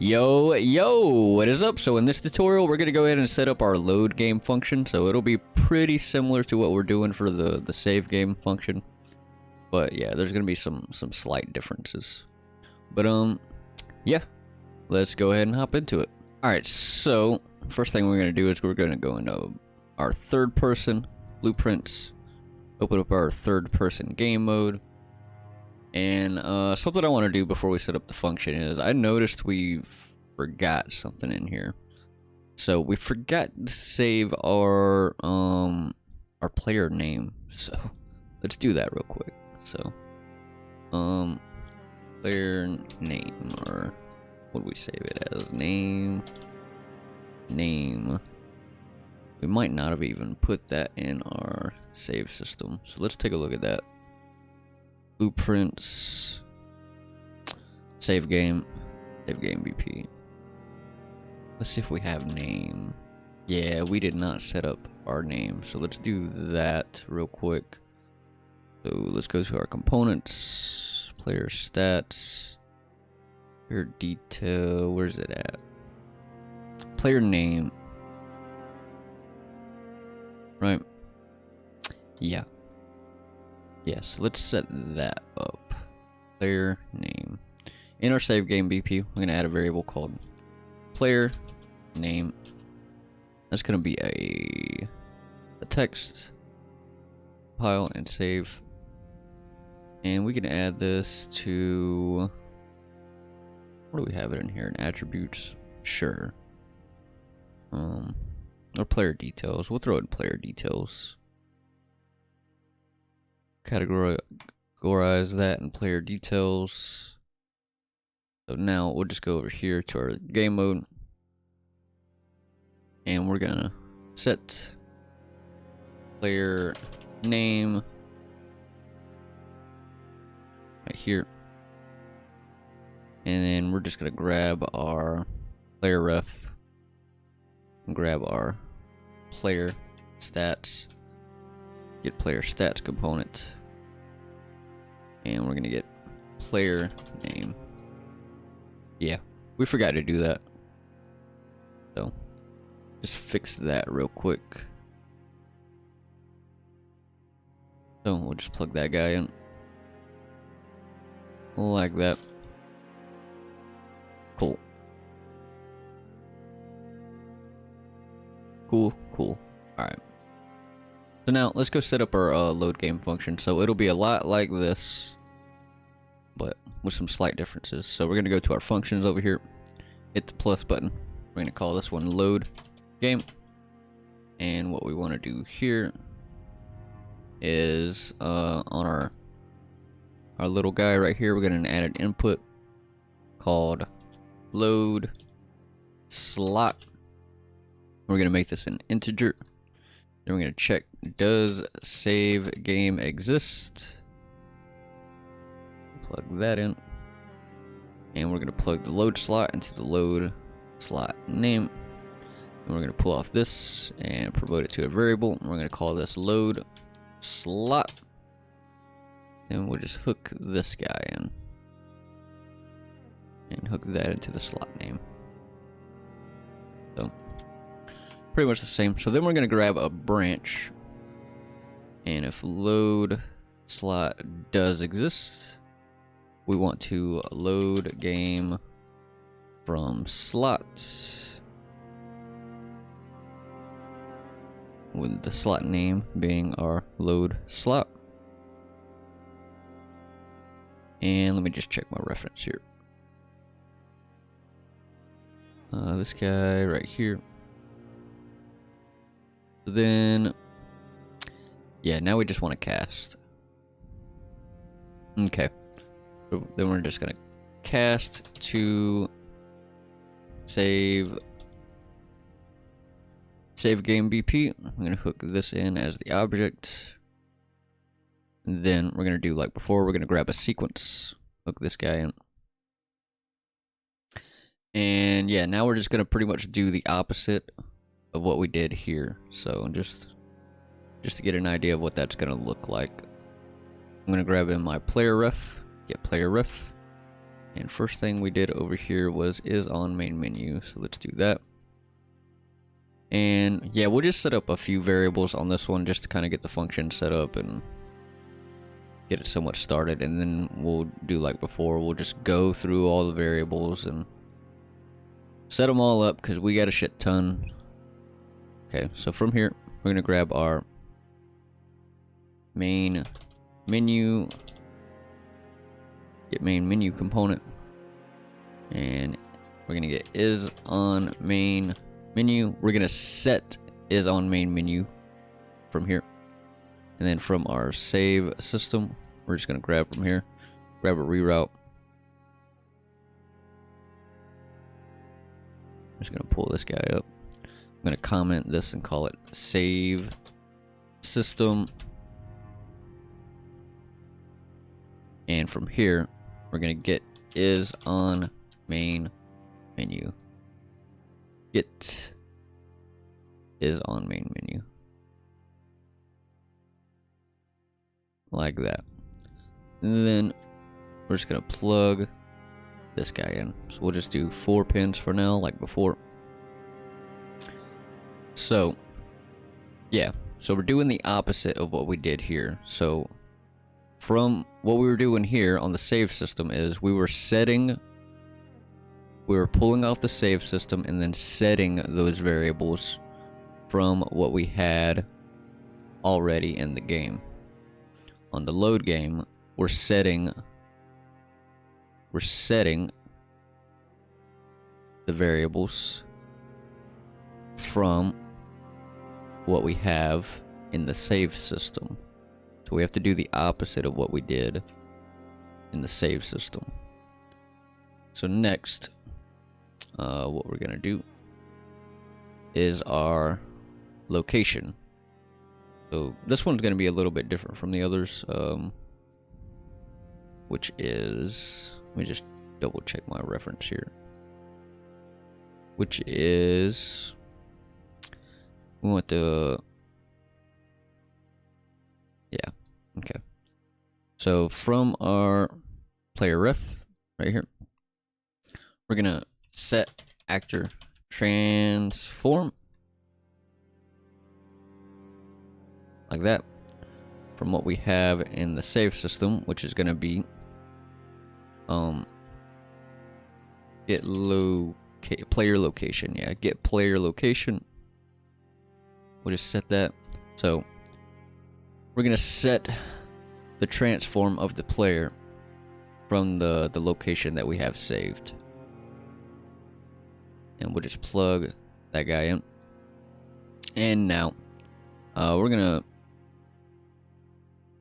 Yo, what is up? So in this tutorial, we're going to go ahead and set up our load game function. So it'll be pretty similar to what we're doing for the save game function. But yeah, there's going to be some slight differences. But yeah, let's go ahead and hop into it. Alright, so first thing we're going to do is we're going to go into our third person blueprints, open up our third person game mode. And something I want to do before we set up the function is I noticed we forgot something in here. So we forgot to save our player name. So let's do that real quick. So player name, or what do we save it as? Name. We might not have even put that in our save system. So let's take a look at that. Blueprints, save game BP. Let's see if we have name. Yeah, we did not set up our name, so let's do that real quick. So let's go to our components, player stats, player detail. Where's it at? Player name. Right. Yeah. Yes, let's set that up. Player name. In our save game BP, we're going to add a variable called player name. That's going to be a text file and save. And we can add this to, what do we have it in here? In attributes? Sure. Or player details. We'll throw it in player details. Categorize that in player details. So now we'll just go over here to our game mode, and we're gonna set player name right here, and then we're just gonna grab our player ref and grab our player stats. Get player stats component, and we're gonna get player name. Yeah, we forgot to do that, so just fix that real quick. So we'll just plug that guy in like that. Cool. All right. So now let's go set up our load game function. So it'll be a lot like this, but with some slight differences. So we're gonna go to our functions over here, hit the plus button. We're gonna call this one load game. And what we want to do here is on our little guy right here, we're gonna add an input called load slot. We're gonna make this an integer. Then we're going to check, does save game exist? Plug that in. And we're going to plug the load slot into the load slot name. And we're going to pull off this and promote it to a variable. And we're going to call this load slot. And we'll just hook this guy in. And hook that into the slot name. So pretty much the same. So then we're going to grab a branch, and if load slot does exist, we want to load game from slots, with the slot name being our load slot. And let me just check my reference here. This guy right here. Then, yeah, now we just want to cast. Okay. So then we're just going to cast to save game BP. I'm going to hook this in as the object. And then we're going to do like before, we're going to grab a sequence, hook this guy in. And yeah, now we're just going to pretty much do the opposite of what we did here. So just to get an idea of what that's going to look like, I'm going to grab in my player ref, get player ref, And first thing we did over here was is on main menu. So let's do that. And yeah, we'll just set up a few variables on this one just to kind of get the function set up and get it somewhat started. And then we'll do like before, we'll just go through all the variables and set them all up because we got a shit ton. Okay, so from here, we're going to grab our main menu, get main menu component, and we're going to get is on main menu. We're going to set is on main menu from here. And then from our save system, we're just going to grab from here, grab a reroute. I'm just going to pull this guy up. I'm going to comment this and call it save system. And from here, we're going to get is on main menu. Get is on main menu. Like that. And then we're just going to plug this guy in. So we'll just do 4 pins for now, like before. So, yeah. So we're doing the opposite of what we did here. So, from what we were doing here on the save system is we were pulling off the save system and then setting those variables from what we had already in the game. On the load game, we're setting the variables from what we have in the save system. So we have to do the opposite of what we did in the save system. So next, what we're gonna do is our location. So this one's gonna be a little bit different from the others, which is, let me just double check my reference here. Which is, we want the, yeah, okay. So from our player ref right here, we're gonna set actor transform like that from what we have in the save system, which is gonna be get player location. Yeah, get player location. We'll just set that. So we're gonna set the transform of the player from the location that we have saved. And we'll just plug that guy in. And now we're gonna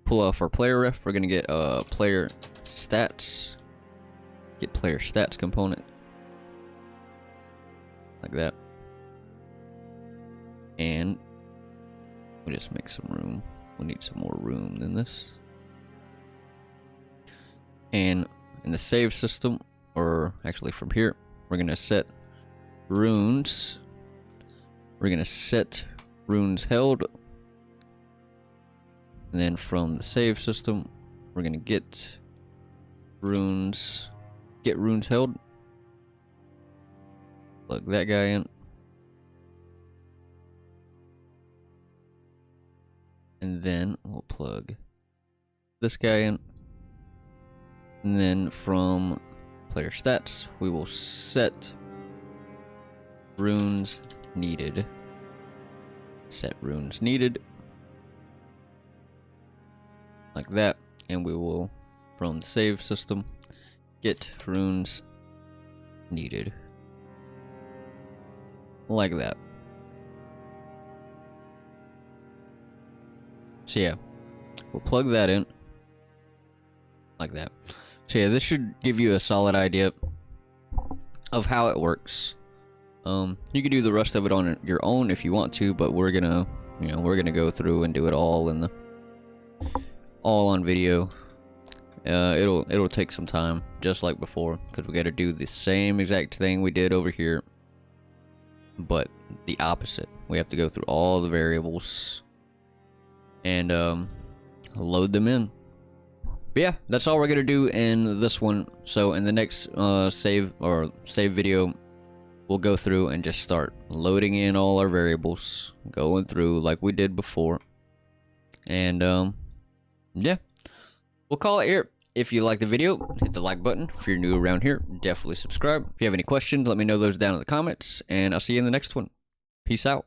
pull off our player ref. We're gonna get player stats. Get player stats component. Like that. And we'll just make some room. We'll need some more room than this. And in the save system, or actually from here, we're gonna set runes. We're gonna set runes held. And then from the save system, we're gonna get runes held. Plug that guy in. And then we'll plug this guy in. And then from player stats, we will set runes needed. Set runes needed. Like that. And we will, from the save system, get runes needed. Like that. So yeah, we'll plug that in. Like that. So yeah, this should give you a solid idea of how it works. You can do the rest of it on your own if you want to, but we're gonna, we're gonna go through and do it all on video. It'll take some time, just like before, because we got to do the same exact thing we did over here, but the opposite. We have to go through all the variables and load them in. But yeah, that's all we're gonna do in this one. So in the next save video, we'll go through and just start loading in all our variables, going through like we did before. And yeah, we'll call it here. If you like the video, hit the like button. If you're new around here, definitely subscribe. If you have any questions, let me know those down in the comments, and I'll see you in the next one. Peace out.